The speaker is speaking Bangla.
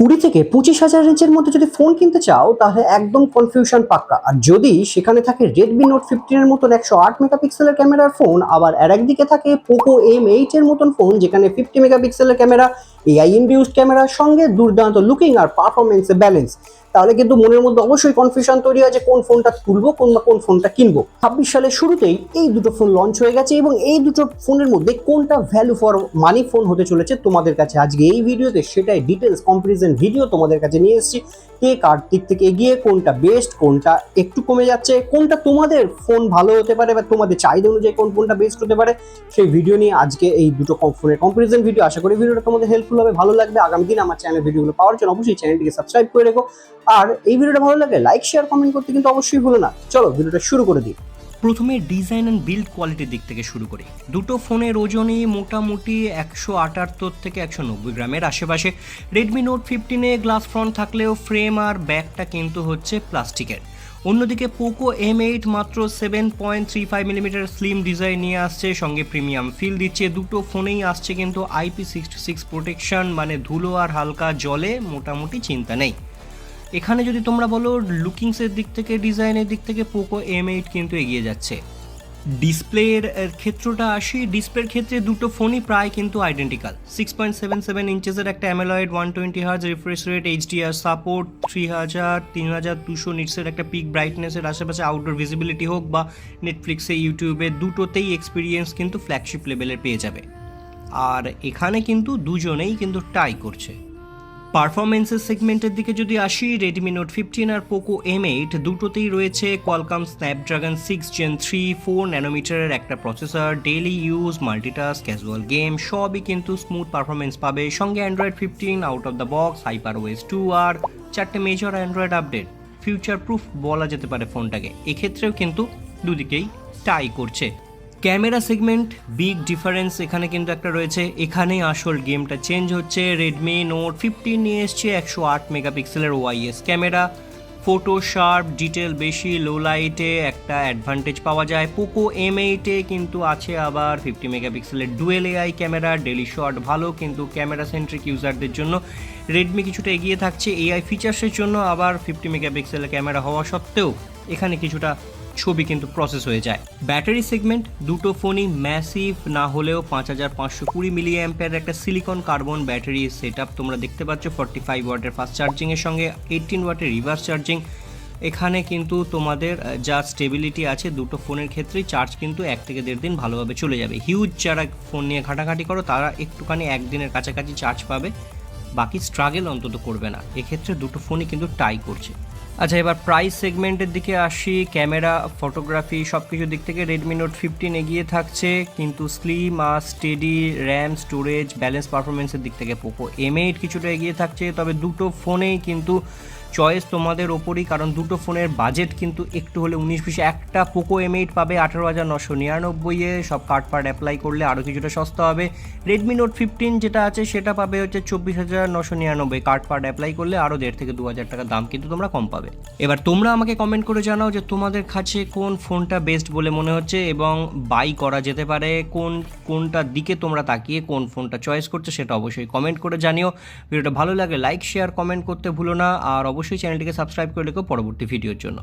20 থেকে 25,000 রেঞ্জের মধ্যে যদি ফোন কিনতে চাও তাহলে একদম কনফিউশন পাক্কা। আর যদি সেখানে থাকে Redmi Note 15 এর মতন 108 মেগাপিক্সেলের ক্যামেরার ফোন, আবার একদিকে থাকে Poco M8 এর মতন ফোন যেখানে 50 মেগাপিক্সেলের ক্যামেরা, AI ইনডিউসড ক্যামেরার সঙ্গে দুর্দান্ত লুকিং আর পারফরমেন্সে ব্যালেন্স, তাহলে কিন্তু মনের মধ্যে অবশ্যই কনফিউশন তৈরি হয় যে কোন ফোনটা তুলবো কোন ফোনটা কিনবো। 26 সালের শুরুতেই এই দুটো ফোন লঞ্চ হয়ে গেছে এবং এই দুটো ফোনের মধ্যে কোনটা ভ্যালু ফর মানি ফোন হতে চলেছে তোমাদের কাছে আজকে এই ভিডিওতে সেটাই ডিটেলস কম্পারিজন ভিডিও তোমাদের কাছে নিয়ে এসেছি। কে কার দিক থেকে এগিয়ে, কোনটা বেস্ট, কোনটা একটু কমে যাচ্ছে, কোনটা তোমাদের ফোন ভালো হতে পারে বা তোমাদের চাহিদা অনুযায়ী কোন ফোনটা বেস্ট হতে পারে, সেই ভিডিও নিয়ে আজকে এই দুটো ফোনের কম্পারিজন ভিডিও। আশা করি ভিডিওটা তোমাদের হেল্পফুল হবে, ভালো লাগবে। আগামী দিন আমার চ্যানেল ভিডিওগুলো পাওয়ার জন্য অবশ্যই চ্যানেলটিকে সাবস্ক্রাইব করে রেখো, আর এই ভিডিওটা ভালো লাগলে লাইক শেয়ার কমেন্ট করতে কিন্তু অবশ্যই ভুলো না। চলো ভিডিওটা শুরু করে দিই। প্রথমে ডিজাইন অ্যান্ড বিল্ড কোয়ালিটির দিক থেকে শুরু করি। দুটো ফোনের ওজনই মোটামুটি 178 থেকে 190 গ্রামের আশেপাশে। রেডমি নোট 15-এ গ্লাস ফ্রন্ট থাকলেও ফ্রেম আর ব্যাকটা কিন্তু হচ্ছে প্লাস্টিকের। অন্যদিকে পোকো M8 মাত্র 7.35 মিলিমিটার স্লিম ডিজাইন নিয়ে আসছে, সঙ্গে প্রিমিয়াম ফিল দিচ্ছে। দুটো ফোনেই আসছে কিন্তু IP66 প্রোটেকশন, মানে ধুলো আর হালকা জলে মোটামুটি চিন্তা নেই। এখানে যদি তোমরা বলো লুকিংসের দিক থেকে, ডিজাইনের দিক থেকে পোকো M8 কিন্তু এগিয়ে যাচ্ছে। ডিসপ্লের ক্ষেত্রটা আসি, ডিসপ্লের ক্ষেত্রে দুটো ফোনই প্রায় কিন্তু আইডেন্টিক্যাল। 6.77 ইঞ্চেসের একটা AMOLED 120 hertz refresh rate, HDR support, 3200 নিটসের একটা পিক ব্রাইটনেসের আশেপাশে আউটডোর ভিজিবিলিটি হোক বা নেটফ্লিক্সে ইউটিউবে দুটোতেই এক্সপিরিয়েন্স কিন্তু ফ্ল্যাগশিপ লেভেলের পেয়ে যাবে। আর এখানে কিন্তু দুজনেই কিন্তু টাই করছে। পারফরমেন্সের সেগমেন্টের দিকে যদি আসি, রেডমি নোট 15 আর পোকো M8 দুটোতেই রয়েছে কোয়ালকম স্ন্যাপড্রাগন 6 Gen 3 4 ন্যানোমিটারের একটা processor. Daily use, multitask, casual game সবই কিন্তু স্মুথ পারফরমেন্স পাবে। সঙ্গে Android 15 out of the box, HyperOS 2 আর 4টে major Android update. Future proof বলা যেতে পারে ফোনটাকে। এক্ষেত্রেও কিন্তু দুদিকেই টাই করছে। ক্যামেরা সেগমেন্ট বিগ ডিফারেন্স এখানে কিন্তু একটা রয়েছে, এখানেই আসল গেমটা চেঞ্জ হচ্ছে। রেডমি নোট 15 নিয়ে এসছে 108 মেগাপিক্সেলের OIS camera, photo sharp, detail বেশি, লো লাইটে একটা অ্যাডভান্টেজ পাওয়া যায়। পোকো M8-এ কিন্তু আছে আবার 50 মেগাপিক্সেলের dual AI camera, daily shot ভালো, কিন্তু ক্যামেরা সেন্ট্রিক ইউজারদের জন্য রেডমি কিছুটা এগিয়ে থাকছে। AI ফিচার্সের জন্য আবার 50 মেগাপিক্সেলের ক্যামেরা হওয়া সত্ত্বেও এখানে কিছুটা ছবি কিন্তু প্রসেস হয়ে যায়। ব্যাটারি সেগমেন্ট দুটো ফোনই ম্যাসিভ না হলেও 5520 মিলি অ্যাম্পিয়ার একটা silicon carbon battery set up তোমরা দেখতে পাচ্ছ। 45 ওয়াটের ফাস্ট চার্জিংয়ের সঙ্গে 18 ওয়াটের রিভার্স চার্জিং। এখানে কিন্তু তোমাদের যা স্টেবিলিটি আছে দুটো ফোনের ক্ষেত্রেই, চার্জ কিন্তু 1 থেকে 1.5 দিন ভালোভাবে চলে যাবে। হিউজ যারা ফোন নিয়ে ঘাটাঘাটি করো তারা একটুখানি একদিনের কাছাকাছি চার্জ পাবে, বাকি স্ট্রাগল অন্তত করবে না। এক্ষেত্রে দুটো ফোনই কিন্তু টাই করছে। আচ্ছা, এবার প্রাইস সেগমেন্টের দিকে আসি। ক্যামেরা, ফটোগ্রাফি সব কিছুর দিক থেকে রেডমি নোট 15 এগিয়ে থাকছে, কিন্তু স্লিম আর স্টেডি র্যাম, স্টোরেজ, ব্যালেন্স, পারফরমেন্সের দিক থেকে পোকো M8 কিছুটা এগিয়ে থাকছে। তবে দুটো ফোনেই কিন্তু চয়েস তোমাদের ওপরই, কারণ দুটো ফোনের বাজেট কিন্তু একটু হলে 19-20। একটা পোকো M8 পাবে 18,999-এ, সব কার্ড ফার্ড অ্যাপ্লাই করলে আরও কিছুটা সস্তা হবে। রেডমি নোট 15 যেটা আছে সেটা পাবে হচ্ছে 24,999, কার্ড ফার্ড অ্যাপ্লাই করলে আরও 1.5 থেকে 2,000 টাকা দাম কিন্তু তোমরা কম পাবে। এবার তোমরা আমাকে কমেন্ট করে জানাও যে তোমাদের কাছে কোন ফোনটা বেস্ট বলে মনে হচ্ছে এবং বাই করা যেতে পারে, কোনটার দিকে তোমরা তাকিয়ে কোন ফোনটা চয়েস করছো সেটা অবশ্যই কমেন্ট করে জানিও। ভিডিওটা ভালো লাগে লাইক শেয়ার কমেন্ট করতে ভুলো না, আর অবশ্যই চ্যানেলটিকে সাবস্ক্রাইব করে রেখো পরবর্তী ভিডিওর জন্য।